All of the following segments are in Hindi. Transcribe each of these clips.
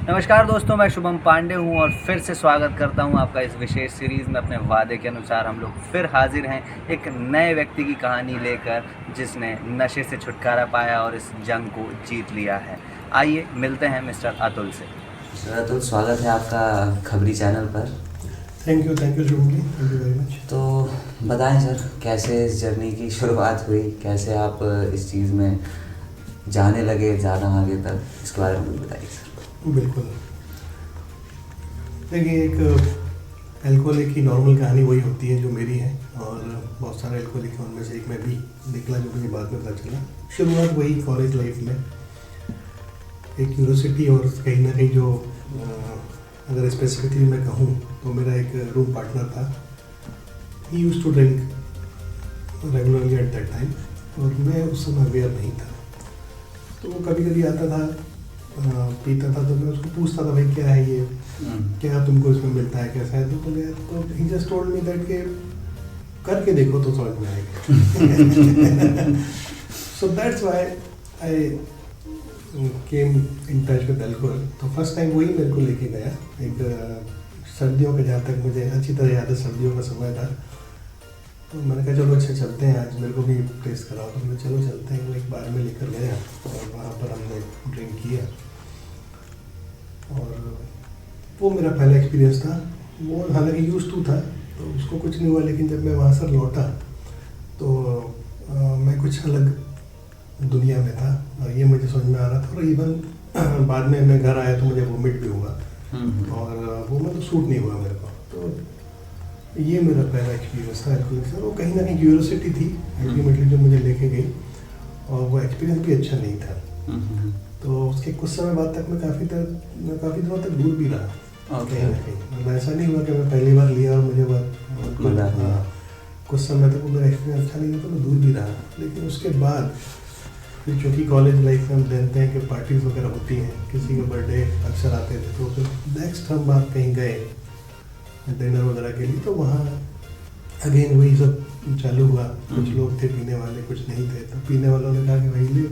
नमस्कार दोस्तों, मैं शुभम पांडे हूं और फिर से स्वागत करता हूं आपका इस विशेष सीरीज़ में। अपने वादे के अनुसार हम लोग फिर हाजिर हैं एक नए व्यक्ति की कहानी लेकर, जिसने नशे से छुटकारा पाया और इस जंग को जीत लिया है। आइए मिलते हैं मिस्टर अतुल से। मिस्टर अतुल, स्वागत है आपका खबरी चैनल पर। Thank you Shubham ji, thank you very much. तो बताएं सर, कैसे इस जर्नी की शुरुआत हुई, कैसे आप इस चीज़ में जाने लगे ज़्यादा आगे तक, इसके बारे में कुछ बताइए सर। बिल्कुल, देखिए एक अल्कोहलिक की नॉर्मल कहानी वही होती है जो मेरी है, और बहुत सारे अल्कोहलिक हैं, उनमें से एक मैं भी निकला, जो मुझे बाद में पता चला। शुरुआत वही कॉलेज लाइफ में एक यूनिवर्सिटी, और कहीं ना कहीं जो अगर स्पेसिफिकली मैं कहूँ तो मेरा एक रूम पार्टनर था। He used to drink regularly at that time, और मैं उस समय अवेयर नहीं था। तो वो कभी कभी आता था, पीता था, तो मैं उसको पूछता था, भाई क्या है ये, क्या तुमको इसमें मिलता है, कैसा है। तो बोले, तो ही जस्ट टोल्ड मी दैट के करके देखो तो समझ में आएगा। So that's why I came in touch with alcohol. तो फर्स्ट टाइम वही मेरे को लेके गया, एक सर्दियों का, जहाँ तक मुझे अच्छी तरह याद है, सर्दियों का समय था। तो मैंने कहा चलो अच्छा चलते हैं, आज मेरे को भी टेस्ट कराओ। तो मैं चलो चलते हैं। वो एक बार में लेकर गया और वहाँ पर हमने ड्रिंक किया, और वो मेरा पहला एक्सपीरियंस था। वो हालांकि यूज टू था, तो उसको कुछ नहीं हुआ, लेकिन जब मैं वहाँ से लौटा तो मैं कुछ अलग दुनिया में था, और ये मुझे समझ में आ रहा था। और इवन बाद में मैं घर आया तो मुझे वोमिट भी हुआ, और वो मतलब सूट नहीं हुआ मेरे को। तो ये मेरा पहला एक्सपीरियंस था अल्कोहल से। वो कहीं ना कहीं क्यूरियोसिटी थी अल्टीमेटली जो मुझे लेके गई, और वो एक्सपीरियंस भी अच्छा नहीं था। तो उसके कुछ समय बाद तक मैं काफ़ी दिनों तक दूर भी रहा। कहीं ना कहीं मतलब ऐसा नहीं हुआ कि मैं पहली बार लिया और मुझे कुछ समय तक वो मेरा एक्सपीरियंस अच्छा नहीं था, तो मैं दूर भी रहा। लेकिन उसके बाद फिर चूँकि कॉलेज लाइफ में हम जानते हैं कि पार्टीज़ वगैरह होती हैं, किसी का बर्थडे अक्सर आते थे, तो फिर नेक्स्ट हम बात कहीं गए डिनर वगैरह के लिए, तो वहाँ अगेन वही सब चालू हुआ। कुछ लोग थे पीने वाले, कुछ नहीं थे। तो पीने वालों ने कहा कि भाई ले,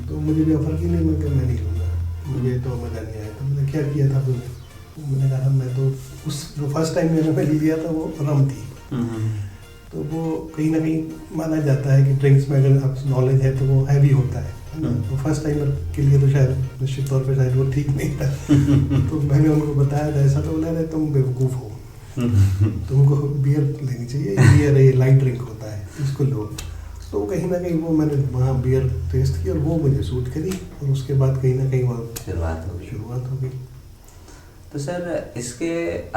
तो मुझे भी ऑफर की, नहीं, मैं नहीं लूँगा, मुझे तो मज़ा नहीं आया। तो मैंने क्या किया था तुमने? मैंने कहा मैं तो उस जो फर्स्ट टाइम मैंने लिया था वो रम थी। तो वो कहीं ना कहीं माना जाता है कि ड्रिंक्स में अगर आप नॉलेज है तो वो हैवी होता है ना। तो फर्स्ट टाइमर के लिए तो शायद निश्चित तौर पे शायद वो ठीक नहीं था। तो मैंने उनको बताया था ऐसा, तो बोला रहे तुम बेवकूफ़ हो, तुमको बियर लेनी चाहिए, बियर ये लाइट ड्रिंक होता है, इसको लो। तो कहीं ना कहीं वो मैंने वहाँ बियर टेस्ट की, और वो मुझे सूट करी, और उसके बाद कहीं ना कहीं वहाँ शुरुआत हो गई। तो सर, इसके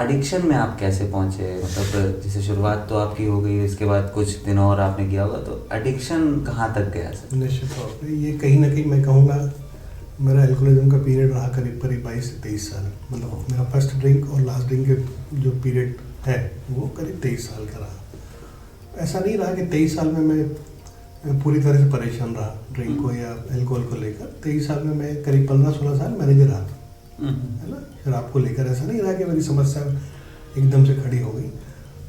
एडिक्शन में आप कैसे पहुँचे? मतलब जैसे शुरुआत तो आपकी हो गई, इसके बाद कुछ दिन और आपने किया होगा, तो एडिक्शन कहाँ तक गया सर? निश्चित तौर पर ये कहीं ना कहीं मैं कहूँगा मेरा एल्कोहलिज्म का पीरियड रहा करीब 22 से 23 साल। मतलब मेरा फर्स्ट ड्रिंक और लास्ट ड्रिंक के जो पीरियड है वो करीब 23 साल का रहा। ऐसा नहीं रहा कि 23 साल में मैं पूरी तरह से परेशान रहा ड्रिंक को या अल्कोहल को लेकर। 23 साल में मैं करीब 15-16 साल मैनेजर रहा, है ना, शराब को लेकर। ऐसा नहीं रहा कि मेरी समस्या एकदम से खड़ी हो गई।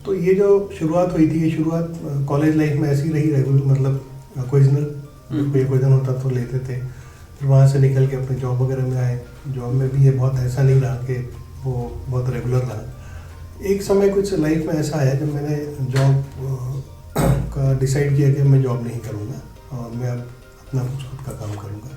तो ये जो शुरुआत हुई थी, ये शुरुआत कॉलेज लाइफ में ऐसी रही रेगुलर, मतलब ओकेजनल, कोई ओकेजन होता तो लेते थे। फिर वहाँ से निकल के अपने जॉब वगैरह में आए। जॉब में भी ये बहुत ऐसा नहीं रहा कि वो बहुत रेगुलर रहा। एक समय कुछ लाइफ में ऐसा आया जब मैंने जॉब का डिसाइड किया कि मैं जॉब नहीं करूँगा और मैं अब अपना कुछ खुद का काम करूँगा।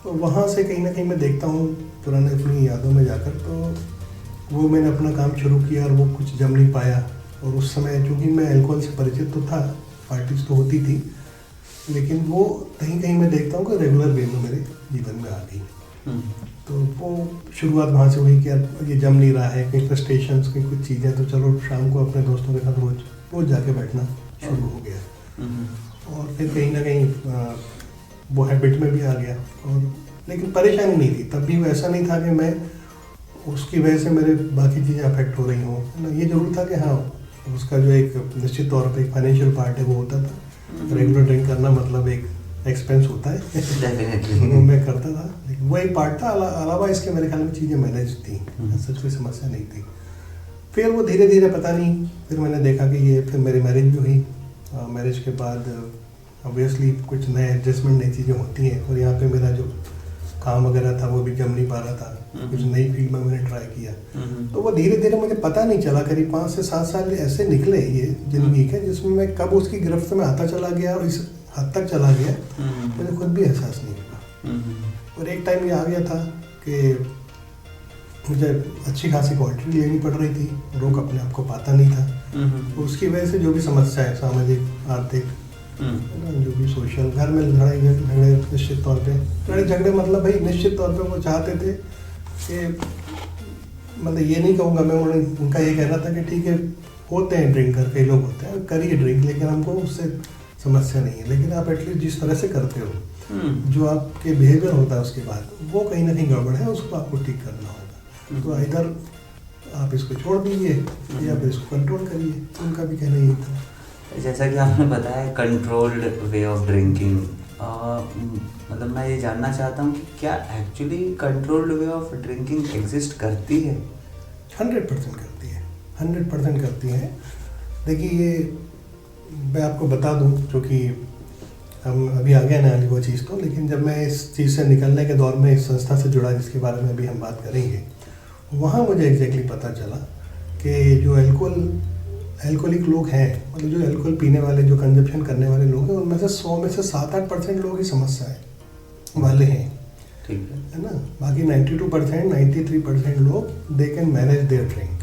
तो वहाँ से कहीं ना कहीं मैं देखता हूँ पुराने अपनी यादों में जाकर, तो वो मैंने अपना काम शुरू किया और वो कुछ जम नहीं पाया। और उस समय चूँकि मैं अल्कोहल से परिचित तो था, पार्टीज तो होती थी, लेकिन वो कहीं कहीं मैं देखता हूँ कि रेगुलर वे में मेरे जीवन में आ गई। तो वो शुरुआत वहाँ से हुई कि यार ये जम नहीं रहा है, कहीं फ्रस्ट्रेशंस की कुछ चीज़ें, तो चलो शाम को अपने दोस्तों के साथ रोज जाके बैठना शुरू हो गया। और फिर कहीं ना कहीं वो हैबिट में भी आ गया। और लेकिन परेशानी नहीं थी तब भी। वो ऐसा नहीं था कि मैं उसकी वजह से मेरे बाकी चीज़ें अफेक्ट हो रही हों। ये जरूर था कि हाँ, उसका जो एक निश्चित तौर पे एक फाइनेंशियल पार्ट है वो होता था। रेगुलर ड्रिंक करना मतलब एक एक्सपेंस होता है। वो मैं करता था, लेकिन वो एक पार्ट था। अलावा इसके मेरे ख्याल में चीज़ें मैनेज थी, सच कोई समस्या नहीं थी। फिर वो धीरे धीरे पता नहीं, फिर मैंने देखा कि ये, फिर मेरी मैरिज भी हुई। मैरिज के बाद ऑब्वियसली कुछ नए एडजस्टमेंट, नई चीज़ें होती हैं। और यहाँ पे मेरा जो काम वगैरह था वो भी जम नहीं पा रहा था, कुछ नई फील्ड में मैंने ट्राई किया। तो वो धीरे धीरे मुझे पता नहीं चला, करीब 5 से 7 साल ऐसे निकले ये जिंदगी के, जिसमें मैं कब उसकी गिरफ्त में आता चला गया और इस हद तक चला गया मुझे खुद भी एहसास नहीं हुआ। और एक टाइम ये आ गया था कि मुझे अच्छी खासी क्वालिटी लेनी पड़ रही थी, रोक अपने आप को पाता नहीं था। तो उसकी वजह से जो भी समस्या है, सामाजिक आर्थिक जो भी सोशल, घर में लड़ाई झगड़े, निश्चित तौर पे लड़ाई झगड़े मतलब भाई निश्चित तौर पे वो चाहते थे कि, मतलब ये नहीं कहूँगा मैं, उनका ये कहना था कि ठीक है होते हैं ड्रिंकर, कई लोग होते हैं, करिए ड्रिंक, लेकिन हमको उससे समस्या नहीं है, लेकिन आप एटलीस्ट जिस तरह से करते हो, जो आपके बिहेवियर होता है उसके बाद वो कहीं ना कहीं गड़बड़ है, उसको आपको ठीक करना होगा। तो इधर आप इसको छोड़ दीजिए या फिर इसको कंट्रोल करिए, उनका भी कहना यही था। जैसा कि आपने बताया कंट्रोल्ड वे ऑफ ड्रिंकिंग, मतलब मैं ये जानना चाहता हूँ कि क्या actually controlled way of drinking exist करती है? 100% करती है, 100% करती है। देखिए ये मैं आपको बता दूं, क्योंकि हम अभी आगे आने वाली वो चीज़ तो, लेकिन जब मैं इस चीज़ से निकलने के दौर में इस संस्था से जुड़ा जिसके बारे में अभी हम बात करेंगे, वहाँ मुझे एग्जैक्टली पता चला कि जो एल्कोहलिक लोग हैं, मतलब जो अल्कोहल पीने वाले, जो कंजप्शन करने वाले लोग हैं, उनमें से 100 में से 7-8% लोग ही समस्या है वाले हैं, ठीक है ना। बाकी 92%, 93% लोग they can manage there drink.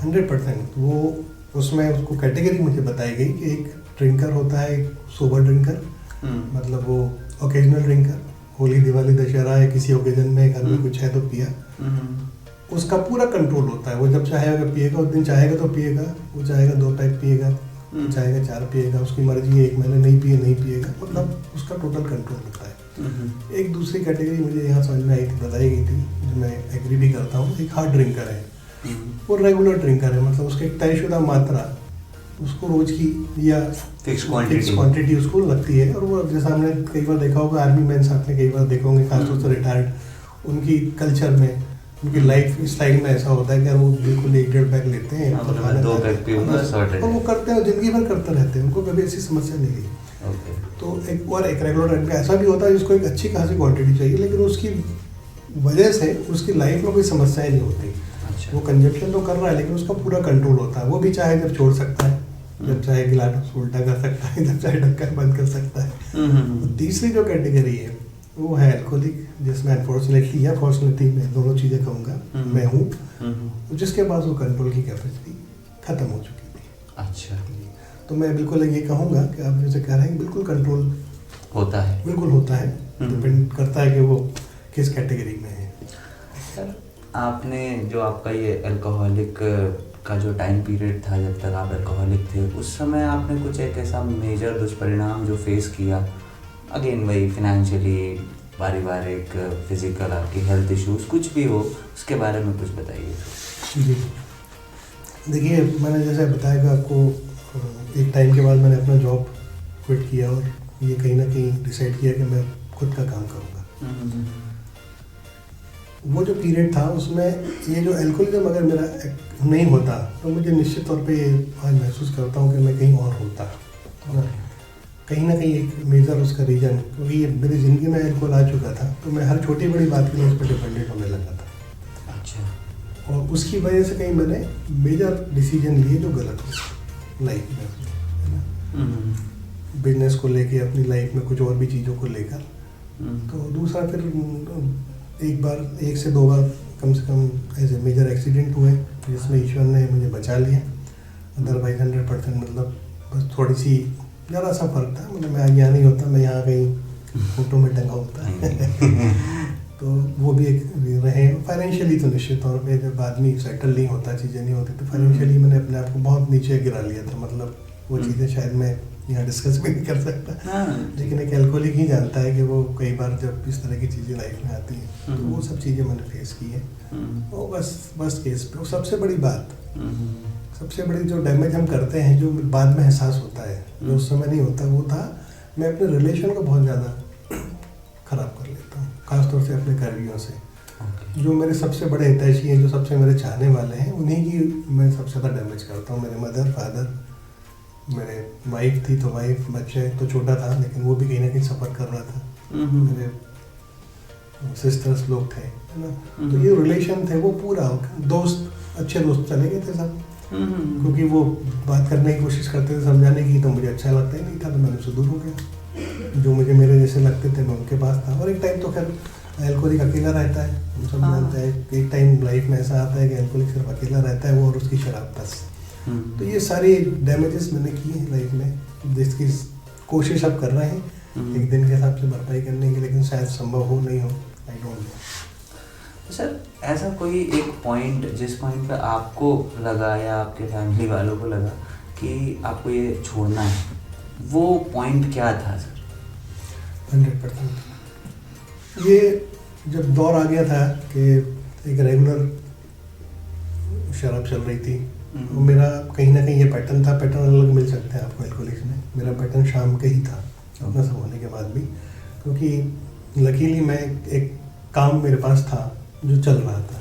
100% वो उसमें उसको कैटेगरी मुझे बताई गई कि एक ड्रिंकर होता है, एक सोबर ड्रिंकर, मतलब वो ओकेजनल ड्रिंकर, होली दिवाली दशहरा या किसी ओकेजन में घर में कुछ है तो पिया, उसका पूरा कंट्रोल होता है। वो जब चाहेगा पिएगा, उस दिन चाहेगा तो पिएगा, वो चाहेगा 2 पैक पिएगा, वो चाहेगा 4 पिएगा, उसकी मर्जी है, 1 महीने नहीं पिए नहीं पिएगा, मतलब उसका टोटल कंट्रोल होता है। एक दूसरी कैटेगरी मुझे यहाँ समझ में आई थी, बताई गई थी, जो मैं एग्री भी करता हूँ, एक हार्ड ड्रिंकर है, वो रेगुलर ड्रिंकर है, मतलब उसका एक तयशुदा मात्रा उसको रोज की या फिक्स क्वांटिटी उसको लगती है। और वो जैसा हमने कई बार देखा होगा, आर्मी मैन साथ में कई बार देखा होंगे, खासतौर से रिटायर्ड, उनकी कल्चर में, उनकी लाइफ स्टाइल में ऐसा होता है कि वो बिल्कुल 1-1.5 पैक लेते हैं, 2 पैक पीऊंगा सॉर्टेड, और वो करते हैं, जिंदगी भर करते रहते हैं, उनको कभी ऐसी समस्या नहीं रही। तो एक रेगुलर ड्रिंकर ऐसा भी होता है जिसको एक अच्छी खासी क्वांटिटी चाहिए, लेकिन उसकी वजह से उसकी लाइफ में कोई समस्याएं नहीं होती। वो कंजप्शन तो कर रहा है, लेकिन उसका पूरा कंट्रोल होता है। वो भी चाहे जब छोड़ सकता है, जब चाहे गिलास उल्टा कर सकता है, जब चाहे ढक्कन बंद कर सकता है। तो तीसरी जो कैटेगरी है वो है अल्कोहलिक, जिसमें अनफॉर्चुनेटली या फॉर्चुनेटली मैं दोनों चीज़ें कहूँगा, मैं हूँ, जिसके पास वो कंट्रोल की कैपेसिटी खत्म हो चुकी थी। अच्छा, तो मैं बिल्कुल ये कहूँगा कि आप जैसे कह रहे हैं बिल्कुल कंट्रोल होता है, बिल्कुल होता है, डिपेंड करता है कि वो किस कैटेगरी में है। सर आपने जो आपका ये अल्कोहलिक का जो टाइम पीरियड था, जब तक आप अल्कोहलिक थे, उस समय आपने कुछ एक ऐसा मेजर दुष्परिणाम जो फेस किया, अगेन वही फाइनेंशियली, पारिवारिक, फिजिकल, आपकी हेल्थ इश्यूज कुछ भी हो, उसके बारे में कुछ बताइए। जी देखिए, मैंने जैसे बताया कि आपको एक टाइम के बाद मैंने अपना जॉब क्विट किया और ये कहीं ना कहीं डिसाइड किया कि मैं खुद का काम करूँगा। वो जो पीरियड था उसमें ये जो एल्कोहलिज्म अगर मेरा नहीं होता तो मुझे निश्चित तौर पे आज महसूस करता हूँ कि मैं कहीं और होता, कहीं ना कहीं एक मेजर उसका रीज़न, क्योंकि ये मेरी ज़िंदगी में एल्कोहल आ चुका था, तो मैं हर छोटी बड़ी बात के लिए उस पर डिपेंडेंट होने लगा था। अच्छा। और उसकी वजह से कहीं मैंने मेजर डिसीजन लिए जो गलत हो लाइफ में, है ना, बिजनेस को लेके, अपनी लाइफ में कुछ और भी चीज़ों को लेकर। तो दूसरा फिर एक बार, 1 से 2 बार कम से कम ऐसे मेजर एक्सीडेंट हुए जिसमें ईश्वर ने मुझे बचा लिया। अदरवाइज 100% मतलब बस थोड़ी सी ज़रा सा फर्क था, मतलब मैं यहाँ नहीं होता, मैं यहाँ कहीं फोटो में टंगा होता तो वो भी एक रहे। फाइनेंशियली तो निश्चित तौर पे जब आदमी सेटल नहीं होता, चीज़ें नहीं होती, तो फाइनेंशियली मैंने अपने आप को बहुत नीचे गिरा लिया था। मतलब वो चीज़ें शायद मैं यहाँ डिस्कस भी नहीं कर सकता, लेकिन एक एल्कोहलिक ही जानता है कि वो कई बार जब इस तरह की चीज़ें लाइफ में आती हैं, तो वो सब चीज़ें मैंने फेस की है। वो बस केस पे वो सबसे बड़ी बात, सबसे बड़ी जो डैमेज हम करते हैं, जो बाद में एहसास होता है, जो उस समय नहीं होता, वो था मैं अपने रिलेशन को बहुत ज़्यादा ख़राब कर लेता हूँ, खासतौर से अपने कर्मियों से। जो मेरे सबसे बड़े हितैषी हैं, जो सबसे मेरे चाहने वाले हैं, उन्हीं की मैं सबसे ज़्यादा डैमेज करता हूँ। मेरे मदर, फादर, मेरे वाइफ थी तो वाइफ, बच्चे तो छोटा था लेकिन वो भी कहीं ना कहीं सफ़र कर रहा था। मेरे सिस्टर्स लोग थे, है ना। तो ये रिलेशन थे वो पूरा दोस्त, अच्छे दोस्त चले गए थे सब, क्योंकि वो बात करने की कोशिश करते थे, समझाने की, तो मुझे अच्छा लगता ही नहीं था, तो मैंने उससे दूर हो गया। जो मुझे मेरे जैसे लगते थे मैं उनके पास था। और एक टाइम तो खैर एल्कोहलिक अकेला रहता है, हम सब जानते हैं। एक टाइम लाइफ में ऐसा आता है कि एल्कोहलिक सिर्फ अकेला रहता है, वो और उसकी शराब बस। तो ये सारी डैमेजेस मैंने किए हैं लाइफ में, जिसकी कोशिश अब कर रहे हैं एक दिन के हिसाब से भरपाई करने की, लेकिन शायद संभव हो नहीं हो, आई डोंट नो। सर ऐसा कोई एक पॉइंट जिस पॉइंट पे आपको लगा या आपके फैमिली वालों को लगा कि आपको ये छोड़ना है, वो पॉइंट क्या था सर? 100%। ये जब दौर आ गया था कि एक रेगुलर शराब चल रही थी, और मेरा कहीं ना कहीं ये पैटर्न था, पैटर्न अलग मिल सकते हैं आपको एल्कोहलिक्स में, मेरा पैटर्न शाम के ही था अपना सब होने के बाद भी, क्योंकि लकीली मैं एक काम मेरे पास था जो चल रहा था।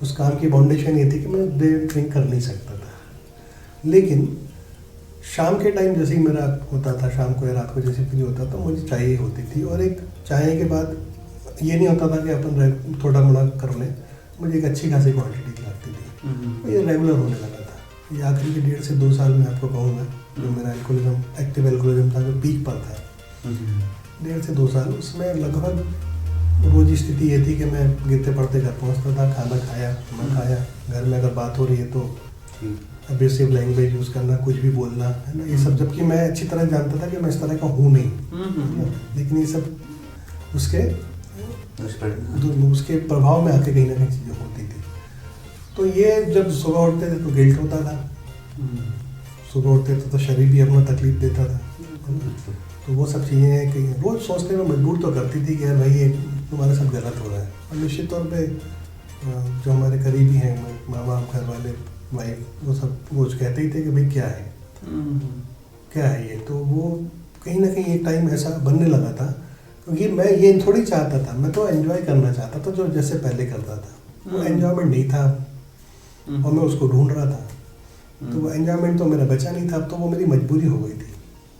उस काम की फाउंडेशन ये थी कि मैं देर ड्रिंक कर नहीं सकता था, लेकिन शाम के टाइम जैसे ही मेरा होता था, शाम को या रात को जैसे फ्री होता था, मुझे चाहिए होती थी। और एक चाय के बाद ये नहीं होता था कि अपन थोड़ा मोड़ा कर लें, मुझे एक अच्छी खासी क्वांटिटी लगती थी। ये रेगुलर होने लगा था। ये आखिरी के 1.5 से 2 साल में आपको कहूँगा, जो मेरा एल्कोहलिज्म, एक्टिव एल्कोहलिज्म था, जो पीक पर था, 1.5 से 2 साल, उसमें लगभग रोज स्थिति ये थी कि मैं गिरते पड़ते घर पहुंचता था, खाना खाया ना खाया, घर में अगर बात हो रही है तो अब्यूसिव लैंग्वेज यूज़ करना, कुछ भी बोलना, है ना, ये सब। जबकि मैं अच्छी तरह जानता था कि मैं इस तरह का हूँ नहीं, लेकिन ये सब उसके प्रभाव में आके कहीं ना कहीं चीज़ें होती थी। तो ये जब सुबह उठते थे तो गिल्ट होता था, सुबह उठते थे तो शरीर भी अपना तकलीफ देता था, तो वो सब चीज़ें कहीं रोज़ सोचने में मजबूर तो करती थी कि यार भाई ये तुम्हारे साथ गलत हो रहा है। और निश्चित तौर पे जो हमारे करीबी हैं, माँ बाप, घर वाले, वाइफ, वो सब रोज कहते ही थे कि भाई क्या है, क्या है ये। तो वो कहीं ना कहीं एक टाइम ऐसा बनने लगा था, क्योंकि मैं ये थोड़ी चाहता था, मैं तो एंजॉय करना चाहता था जो जैसे पहले करता था। वो एंजॉयमेंट नहीं था और मैं उसको ढूंढ रहा था, तो वो एंजॉयमेंट तो मेरा बचा नहीं था, अब तो वो मेरी मजबूरी हो गई थी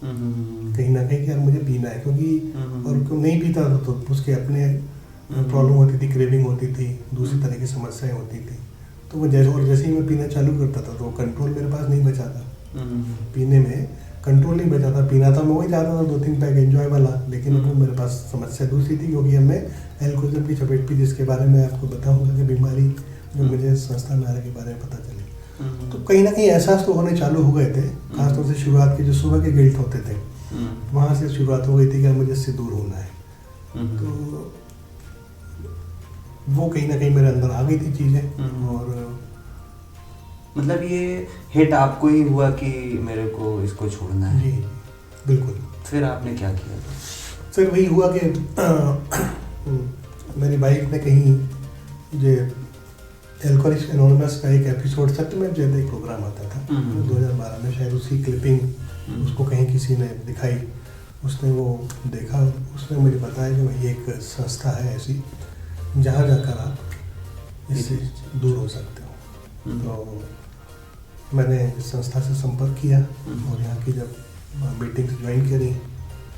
कहीं ना कहीं कि यार मुझे पीना है, क्योंकि और क्यों नहीं पीता था तो उसके अपने प्रॉब्लम होती थी, क्रेविंग होती थी, दूसरी तरह की समस्याएं होती थी। तो वो जैसे ही मैं पीना चालू करता था तो कंट्रोल मेरे पास नहीं बचा था, पीने में कंट्रोल नहीं बचा था। पीना था मैं वही चाहता था 2-3 पैक एंजॉय वाला, लेकिन वो मेरे पास समस्या दूसरी थी, क्योंकि अब मैं एल्कोहलिज्म की चपेट थी, जिसके बारे में आपको बताऊंगा कि बीमारी जो मुझे संस्था में आने के बारे में पता चली। तो कहीं ना कहीं एहसास तो होने चालू हो गए थे, खासतौर से शुरुआत के जो सुबह के गिल्ट होते थे, वहाँ से शुरुआत हो गई थी कि मुझे इससे दूर होना है। तो वो कहीं ना कहीं मेरे अंदर आ गई थी चीज़ें। और मतलब ये हिट आपको ही हुआ कि मेरे को इसको छोड़ना है? जी बिल्कुल। फिर आपने क्या किया? फिर वही हुआ कि मेरी वाइफ ने कहीं जो एल्कोहलिक्स एनोनिमस का एक एपिसोड सत्यमेव जयते एक प्रोग्राम आता था 2012 में, शायद उसकी क्लिपिंग उसको कहीं किसी ने दिखाई, उसने वो देखा, उसने मुझे बताया कि भाई एक संस्था है ऐसी जहाँ जाकर आप इससे दूर हो सकते हो। तो मैंने इस संस्था से संपर्क किया और यहाँ की जब मीटिंग्स ज्वाइन करी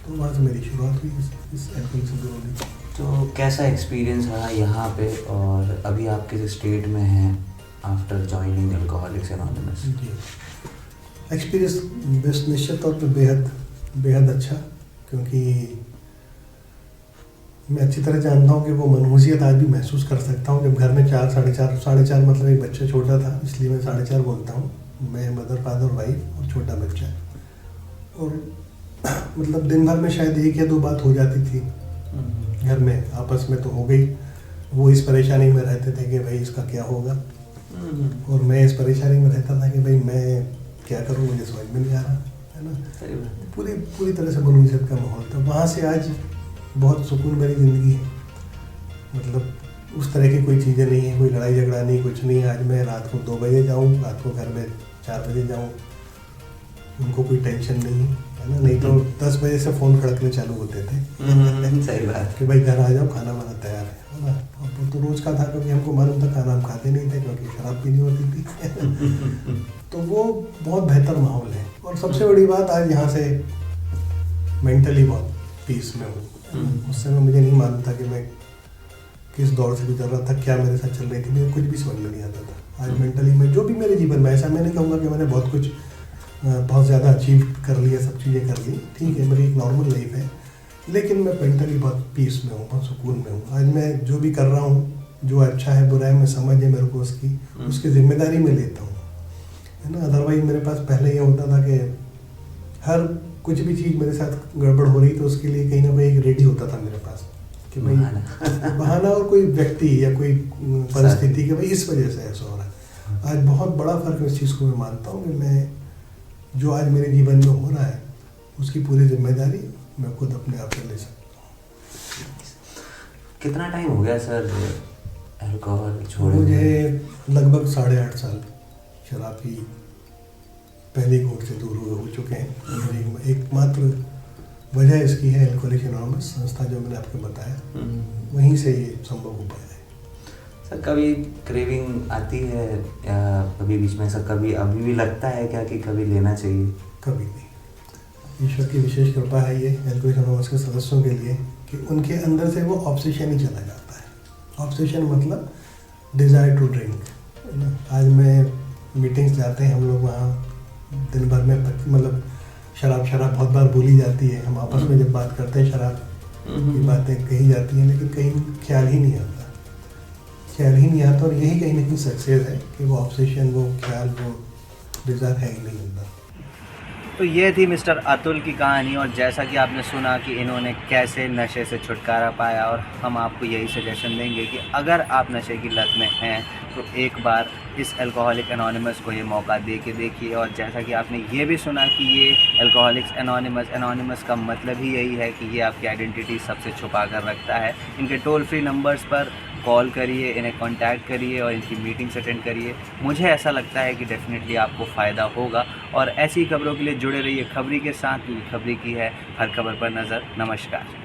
तो वहाँ से मेरी शुरुआत हुई इस एल्कोहल से दूर होने की। तो कैसा एक्सपीरियंस रहा यहाँ पे, और अभी आप किस स्टेट में हैं आफ्टर जॉइनिंग अल्कोहलिक्स एनोनिमस? जी, एक्सपीरियंस बेस्ट निश्चित तौर पे बेहद अच्छा, क्योंकि मैं अच्छी तरह जानता हूँ कि वो मनहूसियत आज भी महसूस कर सकता हूँ। जब घर में 4-4.5 मतलब एक बच्चा छोटा था, इसलिए मैं 4.5 बोलता हूँ, मैं मदर, फादर, वाइफ और छोटा बच्चा, और मतलब दिन भर में शायद 1 या 2 बात हो जाती थी घर में, आपस में तो हो गई। वो इस परेशानी में रहते थे कि भाई इसका क्या होगा, और मैं इस परेशानी में रहता था कि भाई मैं क्या करूँ, मुझे समझ में नहीं आ रहा, है ना। पूरी तरह से मनहूसियत का माहौल था। वहाँ से आज बहुत सुकून भरी ज़िंदगी है, मतलब उस तरह की कोई चीज़ें नहीं है, कोई लड़ाई झगड़ा नहीं, कुछ नहीं। आज मैं रात को 2 बजे जाऊँ, रात को घर में 4 बजे जाऊँ, उनको कोई टेंशन नहीं है ना। नहीं तो 10 बजे से फ़ोन खड़कने चालू होते थे सही बात कि भाई घर आ जाओ, खाना बना तैयार है ना। और वो तो रोज़ का था, क्योंकि हमको मालूम था खाना हम खाते नहीं थे, क्योंकि शराब पीनी होती थी तो वो बहुत बेहतर माहौल है। और सबसे बड़ी बात, आज यहाँ से मेंटली बहुत पीस में हूँ। उस समय मुझे नहीं मालूम था कि मैं किस दौर से गुजर रहा था, क्या मेरे साथ चल रही थी, मुझे कुछ भी समझ में नहीं आता था। आज मेंटली मैं जो भी मेरे जीवन में, ऐसा मैं नहीं कहूँगा कि मैंने बहुत कुछ बहुत ज़्यादा अचीव कर लिया, सब चीज़ें कर ली, ठीक है, मेरी एक नॉर्मल लाइफ है, लेकिन मैं मेंटली बहुत पीस में हूँ, बहुत सुकून में हूँ। आज मैं जो भी कर रहा हूँ, जो अच्छा है बुरा है, मैं समझ है मेरे को उसकी जिम्मेदारी में लेता हूँ, है ना। अदरवाइज मेरे पास पहले ये होता था कि हर कुछ भी चीज़ मेरे साथ गड़बड़ हो रही तो उसके लिए कहीं ना कहीं एक रेडी होता था मेरे पास कि भाई बहाना और कोई व्यक्ति या कोई परिस्थिति कि भाई इस वजह से ऐसा हो रहा है। आज बहुत बड़ा फर्क है, इस चीज़ को मैं मानता हूँ कि मैं जो आज मेरे जीवन में हो रहा है उसकी पूरी जिम्मेदारी मैं खुद अपने आप से ले सकता हूँ। कितना टाइम हो गया सर अल्कोहल छोड़े? मुझे लगभग 8.5 साल शराब की पहली घूंट से दूर हो चुके हैं। मेरी एकमात्र वजह इसकी है अल्कोहलिक्स एनोनिमस संस्था, जो मैंने आपको बताया, वहीं से ये संभव हो पाया है। सर कभी क्रेविंग आती है या कभी बीच में सर कभी अभी भी लगता है क्या कि कभी लेना चाहिए? कभी नहीं। ईश्वर की विशेष कृपा है ये अल्कोहलिक्स एनोनिमस के सदस्यों के लिए कि उनके अंदर से वो ऑब्सेशन ही चला जाता है। ऑब्सेशन मतलब डिज़ायर टू ड्रिंक। आज मैं मीटिंग्स जाते हैं हम लोग, वहाँ दिन भर में मतलब शराब बहुत बार बोली जाती है, हम आपस में जब बात करते हैं शराब की बातें कही जाती हैं, लेकिन कहीं ख्याल ही नहीं आता। और यही कहीं ना कहीं सक्सेस है कि वो ऑब्सेशन, वो ख्याल, वो डिज़ायर है ही नहीं अंदर। तो ये थी मिस्टर अतुल की कहानी, और जैसा कि आपने सुना कि इन्होंने कैसे नशे से छुटकारा पाया, और हम आपको यही सजेशन देंगे कि अगर आप नशे की लत में हैं तो एक बार इस अल्कोहलिक एनोनिमस को ये मौका दे के देखिए। और जैसा कि आपने ये भी सुना कि ये अल्कोहलिक्स एनोनिमस का मतलब ही यही है कि ये आपकी आइडेंटिटी सबसे छुपा कर रखता है। इनके टोल फ्री नंबर्स पर कॉल करिए, इन्हें कांटेक्ट करिए और इनकी मीटिंग्स अटेंड करिए। मुझे ऐसा लगता है कि डेफिनेटली आपको फ़ायदा होगा। और ऐसी खबरों के लिए जुड़े रहिए खबरी के साथ, क्योंकि खबरी की है हर खबर पर नज़र। नमस्कार।